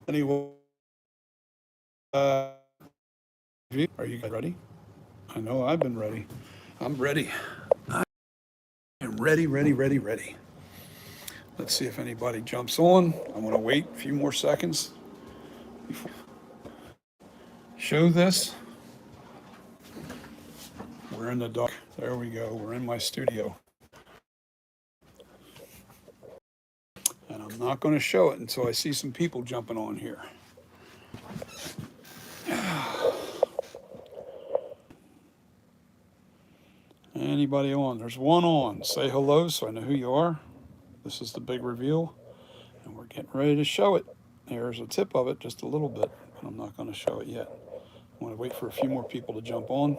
Anyway, are you guys ready? I know I've been ready. I'm ready. I am ready, ready, ready, ready. Let's see if anybody jumps on. I'm going to wait a few more seconds before show this. We're in the dark. There we go. We're in my studio. And I'm not going to show it until I see some people jumping on here. Anybody on? There's one on. Say hello so I know who you are. This is the big reveal, and we're getting ready to show it. There's a tip of it, just a little bit, but I'm not going to show it yet. I want to wait for a few more people to jump on.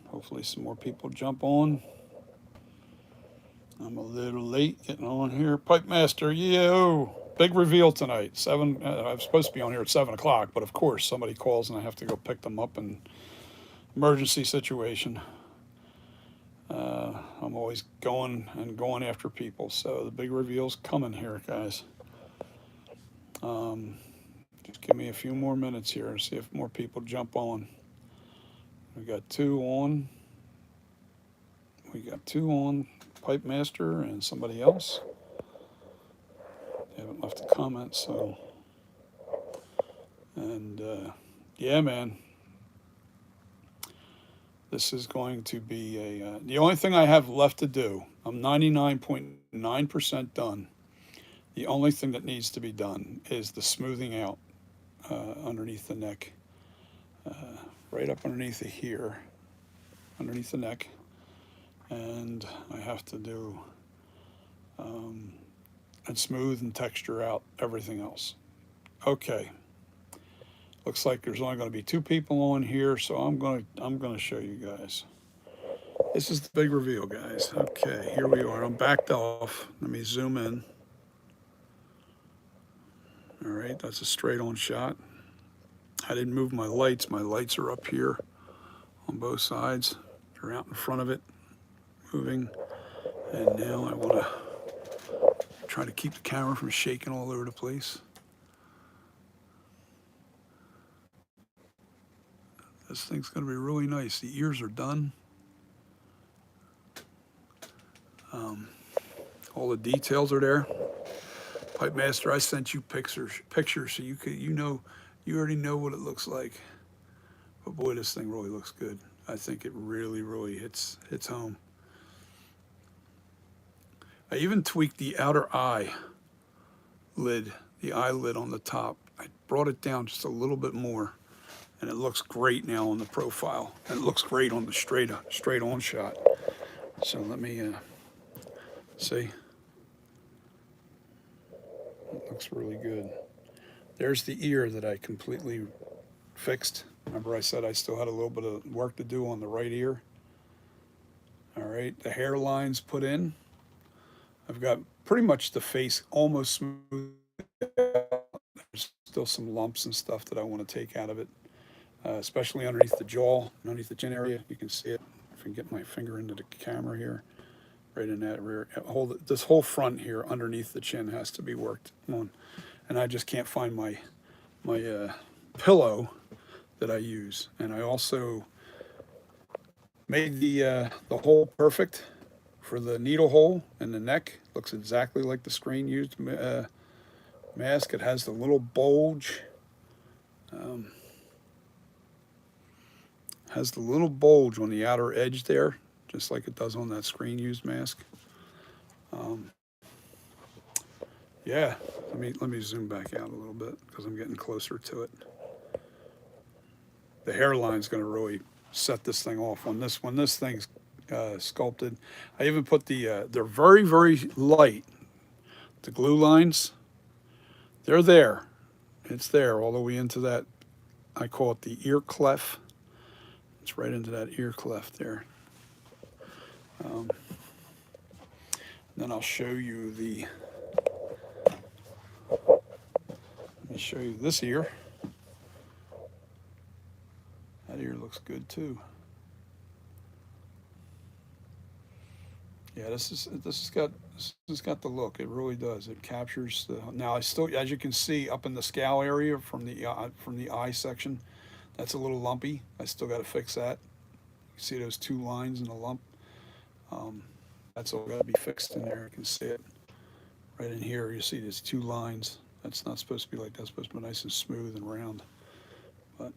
Hopefully some more people jump on. I'm a little late getting on here. Pipe Master, yo! Big reveal tonight. I'm supposed to be on here at 7 o'clock, but of course somebody calls and I have to go pick them up in emergency situation. I'm always going after people, so the big reveal's coming here, guys. Just give me a few more minutes here and see if more people jump on. We got two on. We got two on. Pipe Master and somebody else. They haven't left a comment, so. And yeah, man. This is going to be the only thing I have left to do. I'm 99.9% done. The only thing that needs to be done is the smoothing out underneath the neck, right up underneath it here, underneath the neck, and I have to do and smooth and texture out everything else. Okay. Looks like there's only going to be two people on here, so I'm going to show you guys. This is the big reveal, guys. Okay, here we are. I'm backed off. Let me zoom in. All right, that's a straight on shot. I didn't move my lights. My lights are up here on both sides. They're out in front of it, moving. And now I want to try to keep the camera from shaking all over the place. This thing's going to be really nice. The ears are done. All the details are there. Pipe Master, I sent you pictures so you already know what it looks like. But boy, this thing really looks good. I think it really, really hits home. I even tweaked the outer eye lid, the eyelid on the top. I brought it down just a little bit more, and it looks great now on the profile. And it looks great on the straight on shot. So let me see. It looks really good. There's the ear that I completely fixed. Remember I said I still had a little bit of work to do on the right ear. All right, the hairline's put in. I've got pretty much the face almost smooth. There's still some lumps and stuff that I want to take out of it, especially underneath the jaw, underneath the chin area. You can see it. If I can get my finger into the camera here, right in that rear. This whole front here underneath the chin has to be worked on. And I just can't find my pillow that I use. And I also made the hole perfect for the needle hole in the neck. Looks exactly like the screen used mask. It has the little bulge. Has the little bulge on the outer edge there, just like it does on that screen used mask. Yeah, let me zoom back out a little bit because I'm getting closer to it. The hairline's going to really set this thing off when this thing's sculpted. I even put they're very, very light. The glue lines, they're there. It's there all the way into that, I call it the ear cleft. It's right into that ear cleft there. Then I'll show you let me show you this ear. That ear looks good too. Yeah, this has got the look. It really does. It captures the. Now I still, as you can see, up in the scowl area from the eye section, that's a little lumpy. I still got to fix that. You see those two lines in the lump? Um, that's all got to be fixed in there. You can see it right in here. You see these two lines. That's not supposed to be like that. It's supposed to be nice and smooth and round. But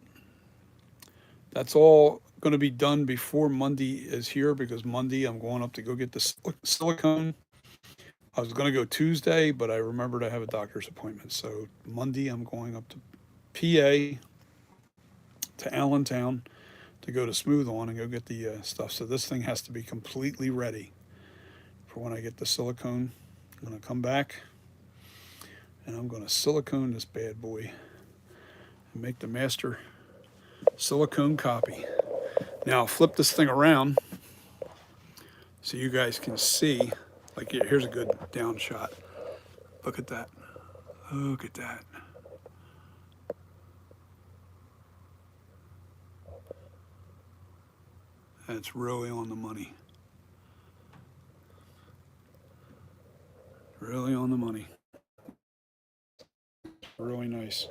that's all going to be done before Monday is here, because Monday I'm going up to go get the silicone. I was going to go Tuesday, but I remembered I have a doctor's appointment. So Monday I'm going up to PA, to Allentown, to go to Smooth On and go get the stuff. So this thing has to be completely ready for when I get the silicone. I'm going to come back and I'm going to silicone this bad boy and make the master silicone copy. Now I'll flip this thing around so you guys can see. Like, here's a good down shot. Look at that. Look at that. That's really on the money. Really on the money. Really nice.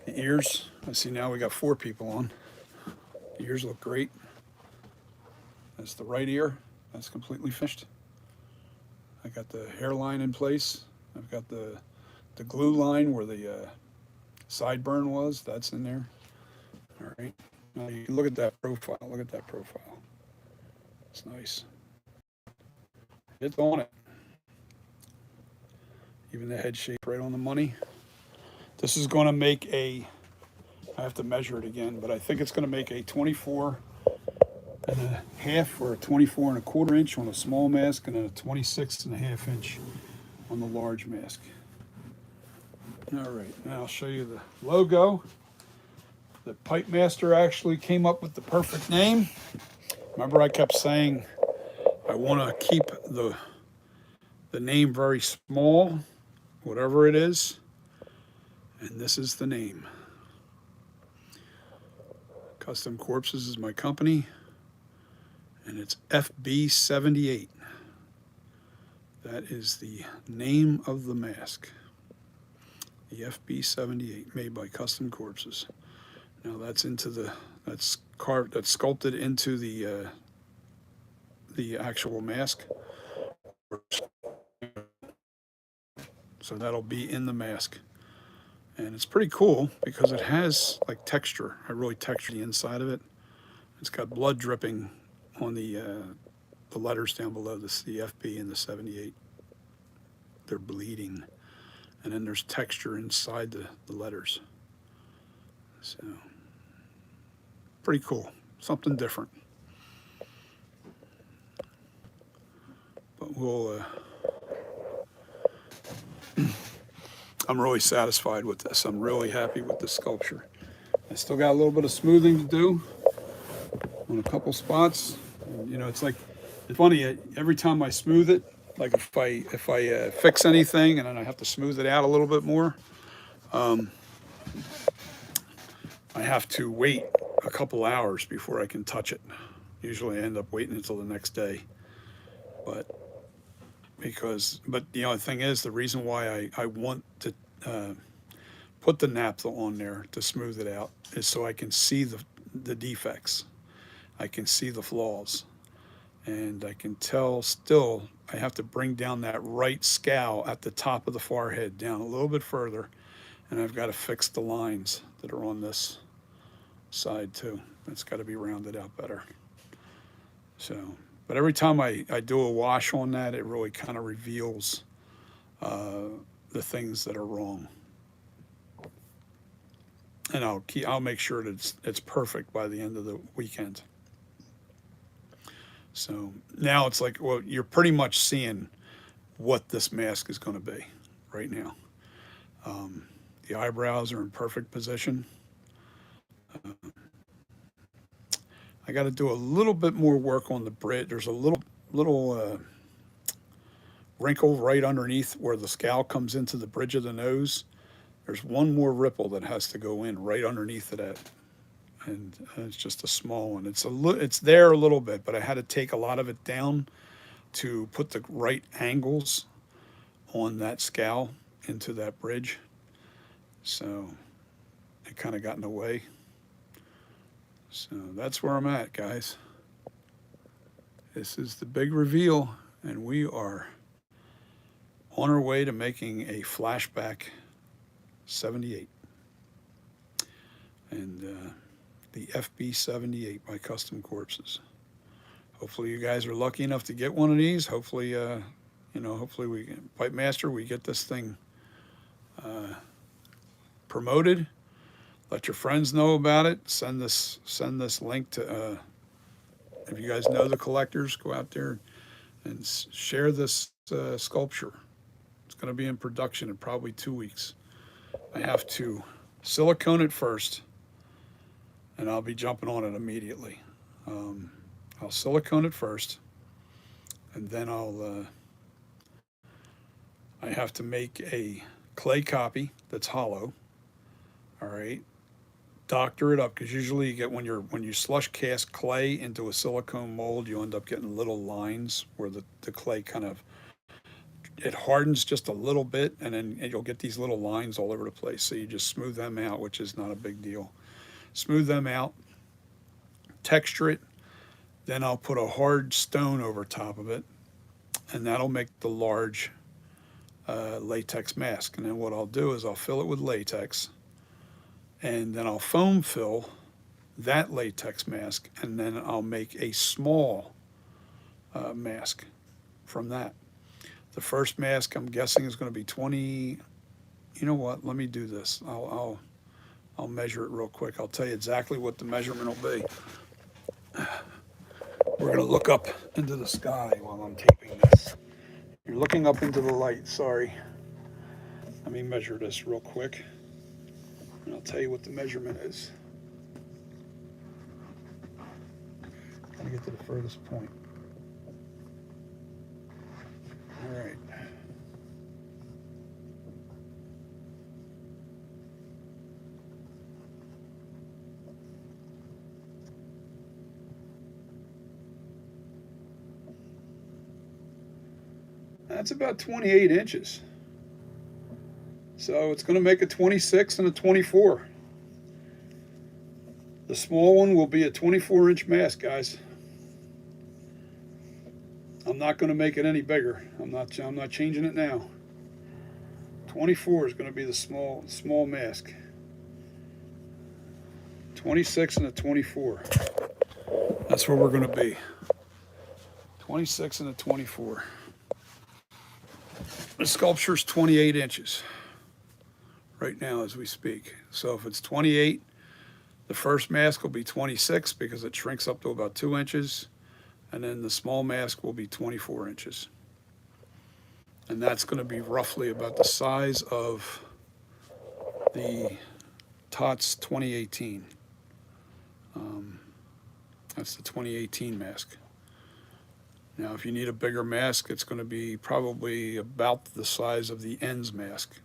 The ears, I see now we got 4 people on. The ears look great. That's the right ear. That's completely finished. I got the hairline in place. I've got the glue line where the sideburn was. That's in there. All right. Now you can look at that profile. Look at that profile. It's nice. It's on it. Even the head shape right on the money. This is going to make a, I have to measure it again, but I think it's going to make a 24 and a half or a 24 and a quarter inch on a small mask, and a 26 and a half inch on the large mask. All right, now I'll show you the logo. The Pipe Master actually came up with the perfect name. Remember, I kept saying I want to keep the name very small, whatever it is, and this is the name. CustomCorpses is my company, and it's FB78. That is the name of the mask. The FB78, made by CustomCorpses. Now that's that's sculpted into the actual mask. So that'll be in the mask. And it's pretty cool because it has like texture. I really textured the inside of it. It's got blood dripping on the letters down below this, the FB and the 78. They're bleeding. And then there's texture inside the letters. So, pretty cool. Something different. But we'll, I'm really satisfied with this. I'm really happy with the sculpture. I still got a little bit of smoothing to do on a couple spots. And, you know, it's like, it's funny, every time I smooth it, like if I fix anything and then I have to smooth it out a little bit more, I have to wait a couple hours before I can touch it. Usually I end up waiting until the next day. But the only thing is, the reason why I want to put the naphtha on there to smooth it out is so I can see the defects. I can see the flaws. And I can tell still I have to bring down that right scowl at the top of the forehead down a little bit further, and I've got to fix the lines that are on this side too. That's got to be rounded out better. So, but every time I do a wash on that, it really kind of reveals the things that are wrong. And I'll make sure that it's perfect by the end of the weekend. So now it's like, well, you're pretty much seeing what this mask is going to be right now. The eyebrows are in perfect position. I got to do a little bit more work on the bridge. There's a little wrinkle right underneath where the scowl comes into the bridge of the nose. There's one more ripple that has to go in right underneath of that. And it's just a small one. It's there a little bit, but I had to take a lot of it down to put the right angles on that scow into that bridge. So it kind of got in the way. So that's where I'm at, guys. This is the big reveal, and we are on our way to making a flashback 78. And the FB 78 by CustomCorpses. Hopefully you guys are lucky enough to get one of these. Hopefully, hopefully we can, Pipe Master, we get this thing promoted. Let your friends know about it. Send this link to, if you guys know the collectors, go out there and share this sculpture. It's going to be in production in probably 2 weeks. I have to silicone it first, and I'll be jumping on it immediately. I'll silicone it first, and then I have to make a clay copy that's hollow. All right, doctor it up, because usually you get, when you slush cast clay into a silicone mold, you end up getting little lines where the clay kind of, it hardens just a little bit, and then you'll get these little lines all over the place. So you just smooth them out, which is not a big deal. Smooth them out, texture it, then I'll put a hard stone over top of it, and that'll make the large latex mask. And then what I'll do is I'll fill it with latex, and then I'll foam fill that latex mask, and then I'll make a small mask from that. The first mask, I'm guessing, is going to be 20. You know what? Let me do this. I'll measure it real quick. I'll tell you exactly what the measurement will be. We're going to look up into the sky while I'm taping this. You're looking up into the light, sorry. Let me measure this real quick, and I'll tell you what the measurement is. Gotta get to the furthest point. All right. That's about 28 inches. So it's going to make a 26 and a 24. The small one will be a 24-inch mask, guys. I'm not going to make it any bigger. I'm not changing it now. 24 is going to be the small mask. 26 and a 24. That's where we're going to be. 26 and a 24. The sculpture's 28 inches right now as we speak. So if it's 28, the first mask will be 26 because it shrinks up to about 2 inches. And then the small mask will be 24 inches. And that's going to be roughly about the size of the TOTS 2018. That's the 2018 mask. Now, if you need a bigger mask, it's going to be probably about the size of the ends mask.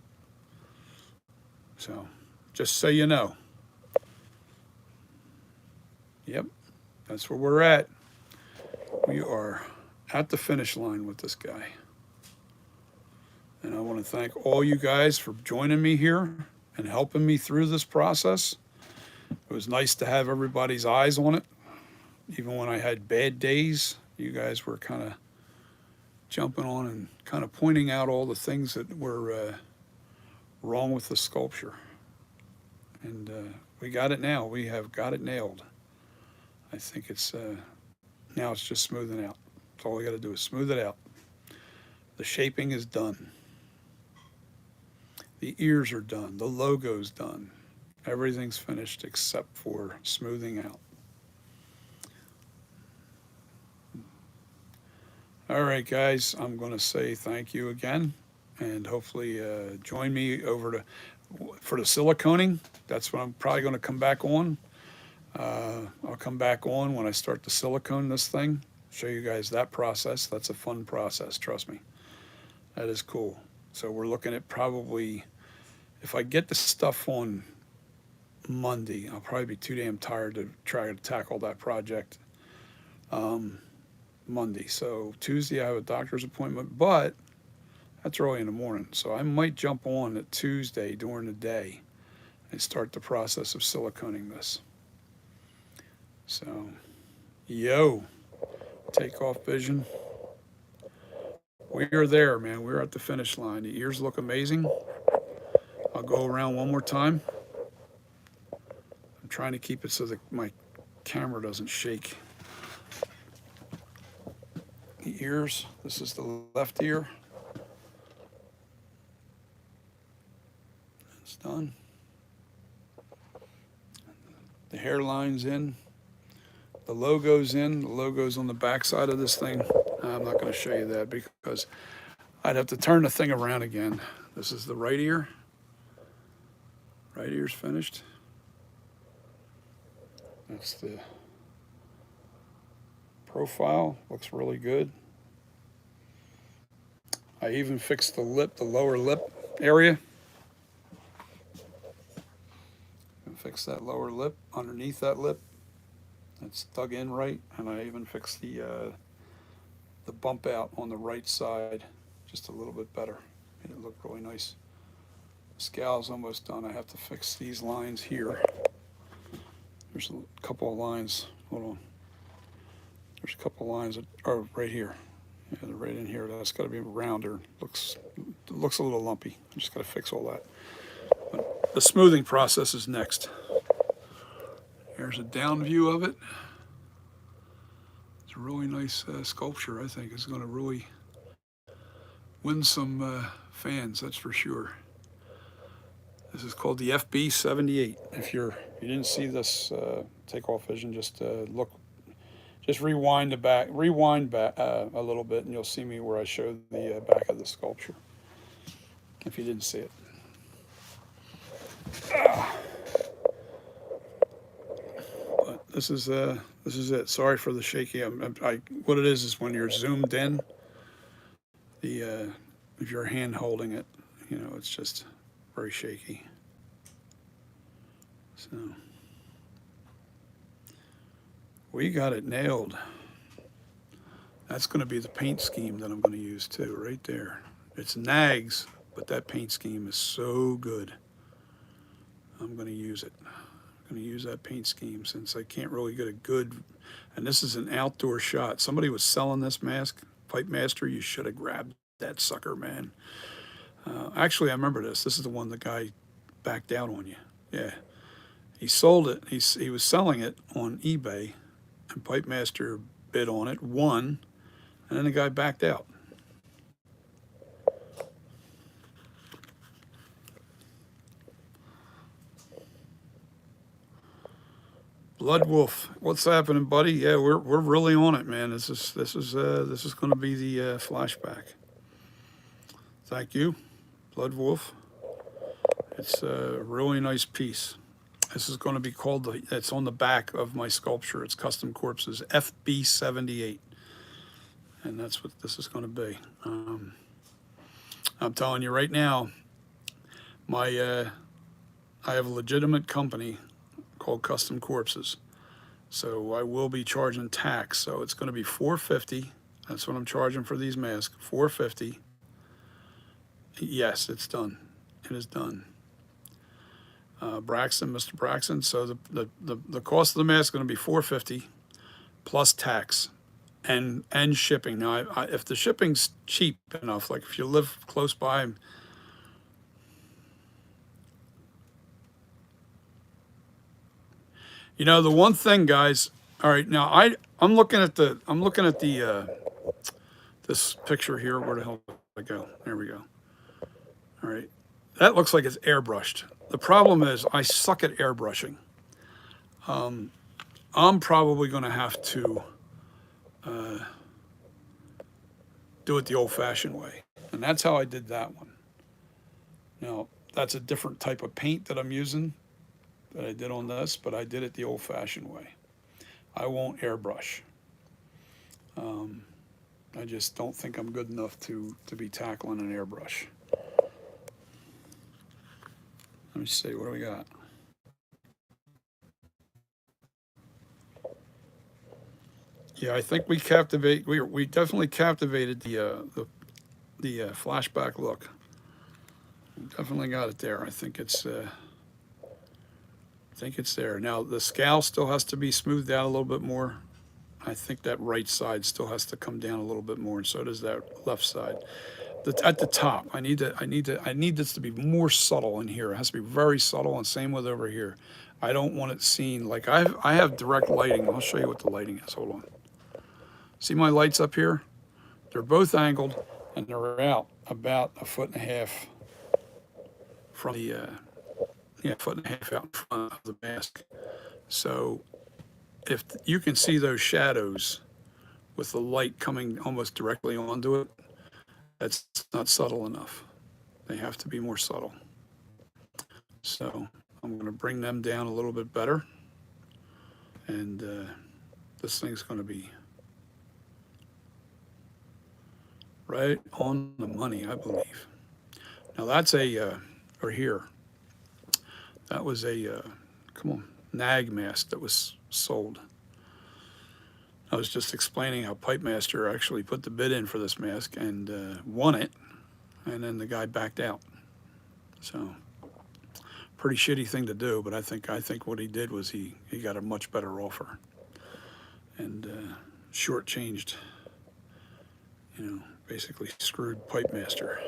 So, just so you know. Yep, that's where we're at. We are at the finish line with this guy. And I want to thank all you guys for joining me here and helping me through this process. It was nice to have everybody's eyes on it. Even when I had bad days, you guys were kind of jumping on and kind of pointing out all the things that were wrong with the sculpture. And we got it now. We have got it nailed. I think it's now it's just smoothing out. That's all we got to do is smooth it out. The shaping is done. The ears are done. The logo's done. Everything's finished except for smoothing out. All right, guys, I'm going to say thank you again, and hopefully join me over for the siliconing. That's what I'm probably going to come back on. I'll come back on when I start to silicone this thing, show you guys that process. That's a fun process, trust me. That is cool. So we're looking at probably, if I get the stuff on Monday, I'll probably be too damn tired to try to tackle that project. Monday. So Tuesday I have a doctor's appointment, but that's early in the morning. So I might jump on at Tuesday during the day and start the process of siliconing this. So, yo, takeoff vision. We are there, man. We're at the finish line. The ears look amazing. I'll go around one more time. I'm trying to keep it so that my camera doesn't shake. The ears, this is the left ear. It's done. The hairline's in. The logo's in. The logo's on the back side of this thing. I'm not going to show you that because I'd have to turn the thing around again. This is the right ear. Right ear's finished. That's the profile. Looks really good. I even fixed the lip, the lower lip area. Fix that lower lip underneath that lip. It's dug in right, and I even fixed the bump out on the right side just a little bit better. Made it look really nice. The scal's almost done. I have to fix these lines here. There's a couple of lines. Hold on. There's a couple of lines that are right here. Yeah, they're right in here. That's got to be rounder. Looks a little lumpy. I just got to fix all that. But the smoothing process is next. Here's a down view of it. It's a really nice sculpture. I think it's going to really win some fans. That's for sure. This is called the FB 78. If you didn't see this takeoff vision, just look. Just rewind back a little bit, and you'll see me where I showed the back of the sculpture. If you didn't see it. But this is it. Sorry for the shaky. What it is when you're zoomed in, if you're hand holding it, it's just very shaky. So we got it nailed. That's going to be the paint scheme that I'm going to use too, right there. It's nags, but that paint scheme is so good. I'm going to use it. I'm going to use that paint scheme since I can't really get a good, and this is an outdoor shot. Somebody was selling this mask, Pipe Master. You should have grabbed that sucker, man. Actually, I remember this. This is the one the guy backed out on you. Yeah. He sold it. He was selling it on eBay, and Pipe Master bid on it, won, and then the guy backed out. Blood Wolf, what's happening, buddy? Yeah, we're really on it, man. This is going to be the flashback. Thank you, Blood Wolf. It's a really nice piece. This is going to be called it's on the back of my sculpture. It's CustomCorpses FB 78, and that's what this is going to be. I'm telling you right now, I have a legitimate company called CustomCorpses, so I will be charging tax. So it's going to be $450. That's what I'm charging for these masks. $450. Yes, it's done. It is done. Braxton, Mr. Braxton. So the cost of the mask is going to be $450 plus tax and shipping. Now, if the shipping's cheap enough, like if you live close by. The one thing, guys. All right, now I'm looking at the this picture here. Where the hell did I go? There we go. All right, that looks like it's airbrushed. The problem is I suck at airbrushing. I'm probably going to have to do it the old-fashioned way, and that's how I did that one. Now that's a different type of paint that I'm using that I did on this, but I did it the old-fashioned way. I won't airbrush. I just don't think I'm good enough to be tackling an airbrush. Let me see, what do we got? Yeah, I think we definitely captivated the flashback look. Definitely got it there. I think it's there. Now the scowl still has to be smoothed out a little bit more. I think that right side still has to come down a little bit more, and so does that left side. At the top, I need this to be more subtle in here. It has to be very subtle, and same with over here. I don't want it seen like I have direct lighting. I'll show you what the lighting is. Hold on. See my lights up here? They're both angled, and they're out about a foot and a half from the foot and a half out in front of the mask. So if you can see those shadows with the light coming almost directly onto it, that's not subtle enough. They have to be more subtle. So I'm going to bring them down a little bit better. And this thing's going to be right on the money, I believe. Now that's or here, that was come on, nag mask that was sold. I was just explaining how Pipe Master actually put the bid in for this mask and won it, and then the guy backed out. So pretty shitty thing to do, but I think what he did was he got a much better offer and shortchanged, basically screwed Pipe Master.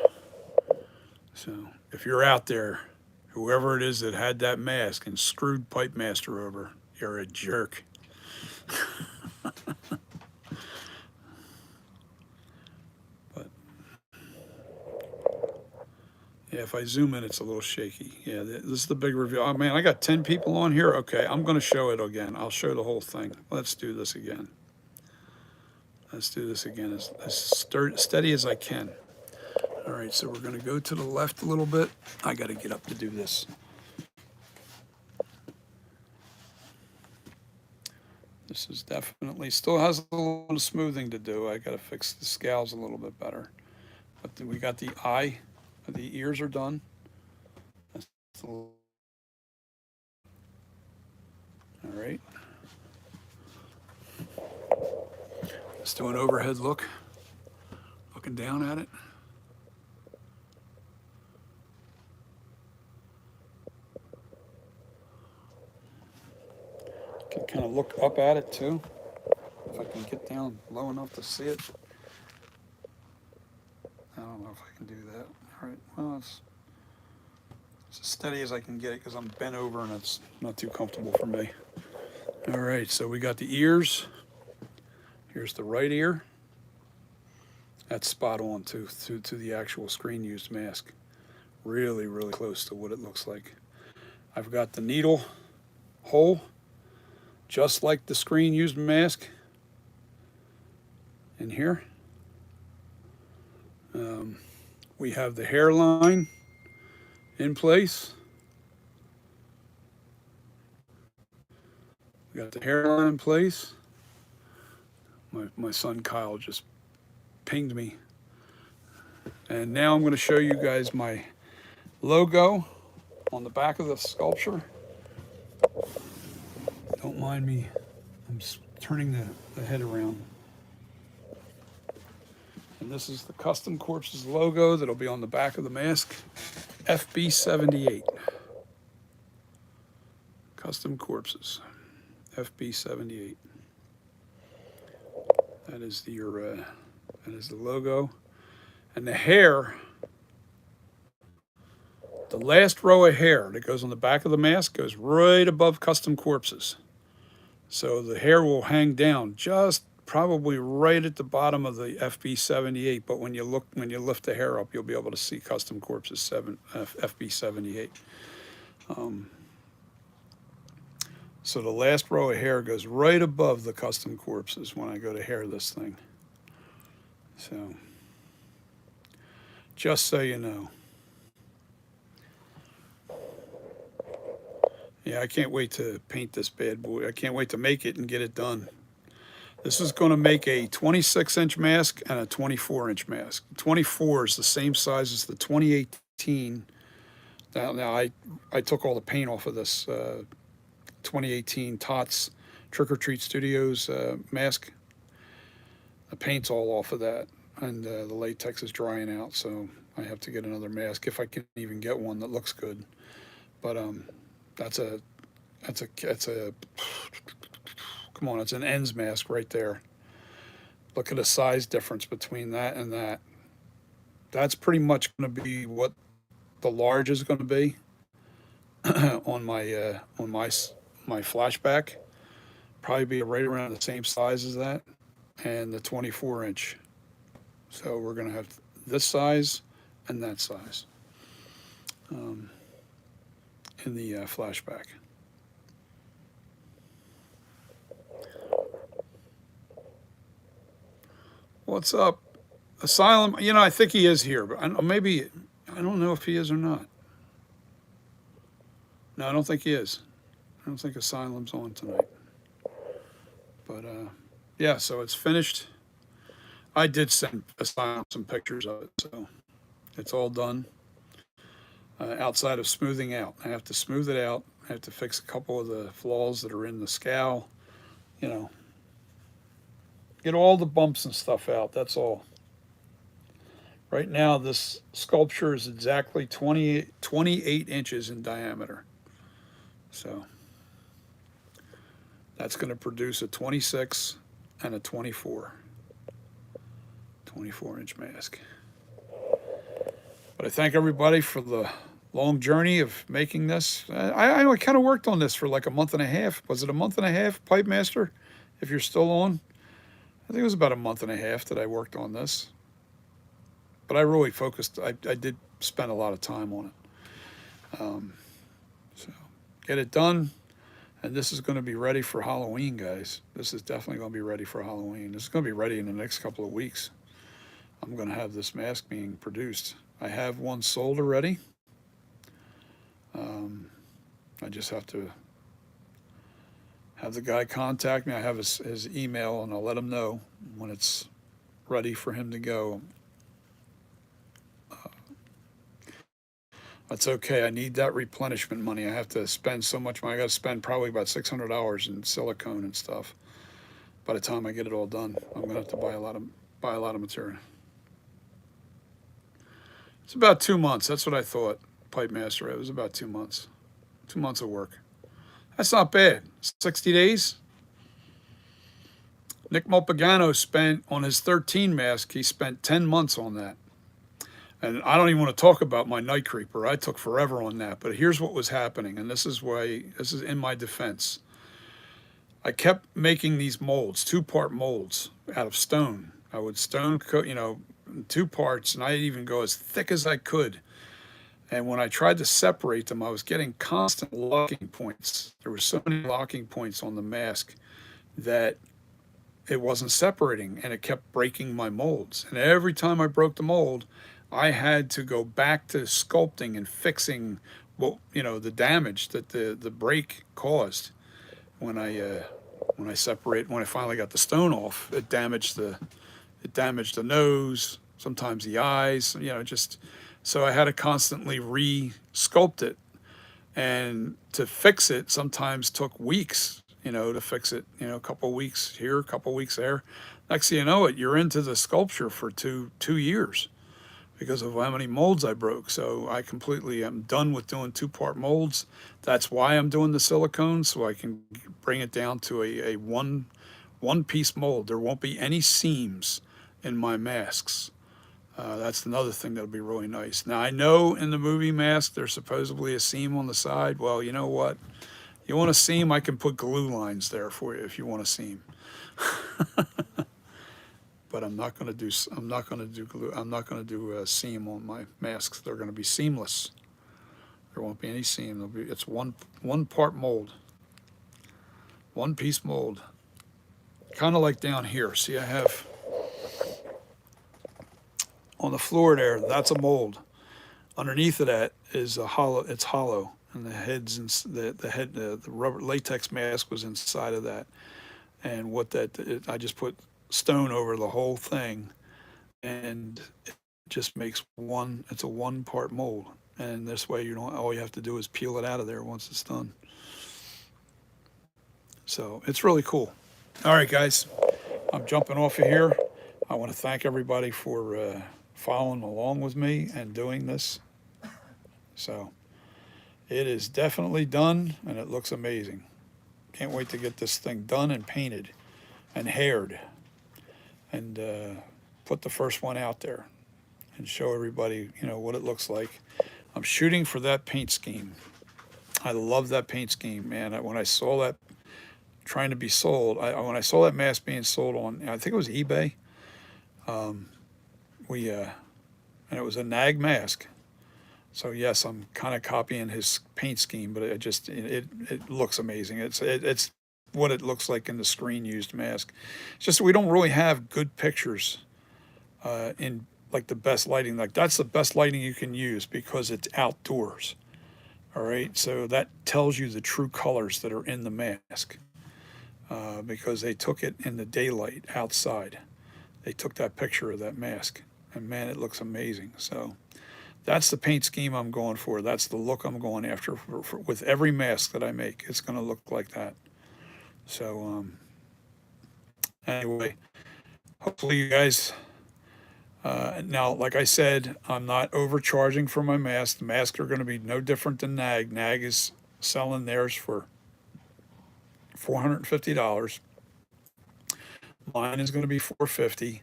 So if you're out there, whoever it is that had that mask and screwed Pipe Master over, you're a jerk. But yeah, if I zoom in, it's a little shaky. Yeah, this is the big reveal. Oh man, I got 10 people on here. Okay, I'm going to show it again. I'll show the whole thing. Let's do this again. Let's do this again as steady as I can. All right, so we're going to go to the left a little bit. I got to get up to do this. This is definitely, still has a little smoothing to do. I got to fix the scowls a little bit better. But we got the eye, the ears are done. All right. Let's do an overhead look, looking down at it. Can kind of look up at it too, if I can get down low enough to see it. I don't know if I can do that. All right, well, it's as steady as I can get it because I'm bent over and it's not too comfortable for me. All right, so we got the ears. Here's the right ear. That's spot on to the actual screen used mask. Really, really close to what it looks like. I've got the needle hole, just like the screen used mask in here. We have the hairline in place. We got the hairline in place. My son Kyle just pinged me. And now I'm going to show you guys my logo on the back of the sculpture. Don't mind me, I'm turning the head around. And this is the CustomCorpses logo that'll be on the back of the mask. FB 78. CustomCorpses FB 78. That is the logo. And the hair, the last row of hair that goes on the back of the mask goes right above CustomCorpses. So the hair will hang down just probably right at the bottom of the FB 78, but when you lift the hair up, you'll be able to see CustomCorpses FB 78. So the last row of hair goes right above the CustomCorpses when I go to hair this thing. So just so you know. Yeah, I can't wait to paint this bad boy. I can't wait to make it and get it done. This is going to make a 26-inch mask and a 24-inch mask. 24 is the same size as the 2018. Now I took all the paint off of this 2018 TOTS Trick or Treat Studios mask. The paint's all off of that, and the latex is drying out, so I have to get another mask if I can even get one that looks good. But that's a that's a come on, it's an ends mask right there. Look at the size difference between that and that. That's pretty much going to be what the large is going to be on my flashback. Probably be right around the same size as that, and the 24-inch. So we're going to have this size and that size in the flashback. What's up? Asylum, you know, I think he is here, but maybe, I don't know if he is or not. No, I don't think he is. I don't think Asylum's on tonight. But yeah, so it's finished. I did send Asylum some pictures of it, so it's all done. Outside of smoothing out, I have to smooth it out. I have to fix a couple of the flaws that are in the scowl. You know, get all the bumps and stuff out. That's all. Right now, this sculpture is exactly 28 inches in diameter. So that's going to produce a 26 and a 24-inch mask. But I thank everybody for the long journey of making this. I kind of worked on this for like a month and a half. Was it a month and a half, Pipe Master? If you're still on, I think it was about a month and a half that I worked on this. But I really focused. I did spend a lot of time on it. So get it done, and this is going to be ready for Halloween, guys. This is definitely going to be ready for Halloween. This is going to be ready in the next couple of weeks. I'm going to have this mask being produced. I have one sold already. I just have to have the guy contact me. I have his email, and I'll let him know when it's ready for him to go. That's okay. I need that replenishment money. I have to spend so much money. I got to spend probably about $600 in silicone and stuff. By the time I get it all done, I'm gonna have to buy a lot of material. It's about 2 months. That's what I thought, Pipe Master. It was about 2 months. 2 months of work. That's not bad. 60 days. Nick Mulpagano spent on his 13 mask. He spent 10 months on that. And I don't even want to talk about my Night Creeper. I took forever on that. But here's what was happening, and this is in my defense. I kept making these molds, 2-part molds out of stone. I would stone coat, you know, 2 parts, and I'd even go as thick as I could. And when I tried to separate them, I was getting constant locking points. There were so many locking points on the mask that it wasn't separating, and it kept breaking my molds. And every time I broke the mold, I had to go back to sculpting and fixing what, you know, the damage that the break caused. When I finally got the stone off, it damaged the nose, sometimes the eyes, you know, just so I had to constantly re-sculpt it. And to fix it sometimes took weeks, you know, to fix it, you know, a couple of weeks here, a couple of weeks there. Next thing you know it, you're into the sculpture for two years because of how many molds I broke. So I completely am done with doing 2-part molds. That's why I'm doing the silicone, so I can bring it down to a one-piece mold. There won't be any seams in my masks. That's another thing that'll be really nice. Now, I know in the movie mask there's supposedly a seam on the side. Well, you know what? You want a seam, I can put glue lines there for you if you want a seam. But I'm not going to do glue. I'm not going to do a seam on my masks. They're going to be seamless. There won't be any seam. It's one-part mold, 1-piece mold. Kind of like down here. See, I have on the floor there. That's a mold. Underneath of that is a hollow. It's hollow, and the heads and the rubber latex mask was inside of that. And I just put stone over the whole thing, and it just makes it's a 1-part mold, and this way all you have to do is peel it out of there once it's done. So it's really cool. All right, guys, I'm jumping off of here. I want to thank everybody for following along with me and doing this. So it is definitely done, and it looks amazing. Can't wait to get this thing done and painted and haired, and put the first one out there and show everybody, what it looks like. I'm shooting for that paint scheme. I love that paint scheme, man. When I saw that trying to be sold, when I saw that mask being sold on, I think it was eBay, and it was a nag mask. So yes, I'm kind of copying his paint scheme, but it looks amazing. It's what it looks like in the screen used mask. It's just we don't really have good pictures in like the best lighting. Like that's the best lighting you can use because it's outdoors. All right, so that tells you the true colors that are in the mask because they took it in the daylight outside. They took that picture of that mask, and man, it looks amazing. So that's the paint scheme I'm going for. That's the look I'm going after with every mask that I make. It's going to look like that. So anyway, hopefully you guys. Now, like I said, I'm not overcharging for my masks. The masks are going to be no different than NAG. NAG is selling theirs for $450. Mine is going to be $450.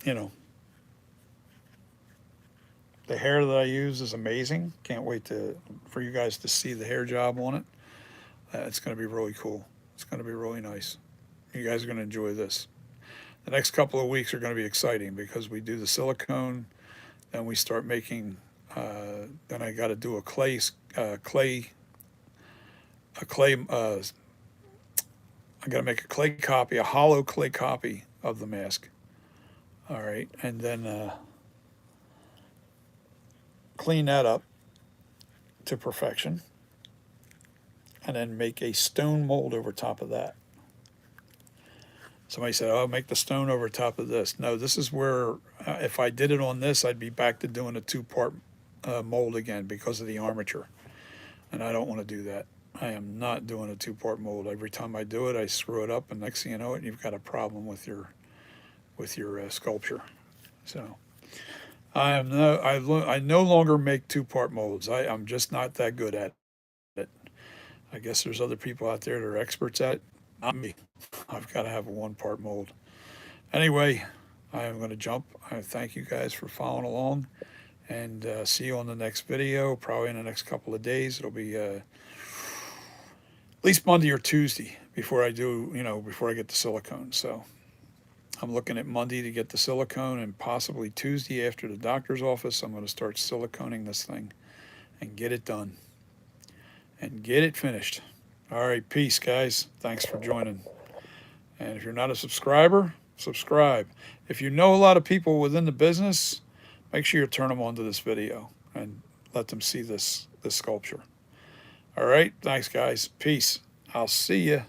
You know, the hair that I use is amazing. Can't wait for you guys to see the hair job on it. It's going to be really cool. It's going to be really nice. You guys are going to enjoy this. The next couple of weeks are going to be exciting because we do the silicone, then we start making. Then I got to do a clay. I got to make a clay copy, a hollow clay copy of the mask. All right, and then clean that up to perfection, and then make a stone mold over top of that. Somebody said, "Oh, make the stone over top of this." No, this is where if I did it on this, I'd be back to doing a two-part mold again because of the armature, and I don't want to do that. I am not doing a two-part mold. Every time I do it, I screw it up, and next thing you know it, you've got a problem with your sculpture. So I no longer make two-part molds. I'm just not that good at it. I guess there's other people out there that are experts at it. Not me. I've got to have a one-part mold. Anyway, I am going to jump. I thank you guys for following along, and see you on the next video, probably in the next couple of days. It'll be at least Monday or Tuesday before I get the silicone. So I'm looking at Monday to get the silicone, and possibly Tuesday after the doctor's office, I'm going to start siliconing this thing and get it done and get it finished. All right, peace, guys. Thanks for joining. And if you're not a subscriber, subscribe. If you know a lot of people within the business, make sure you turn them on to this video and let them see this sculpture. All right, thanks, guys. Peace. I'll see you.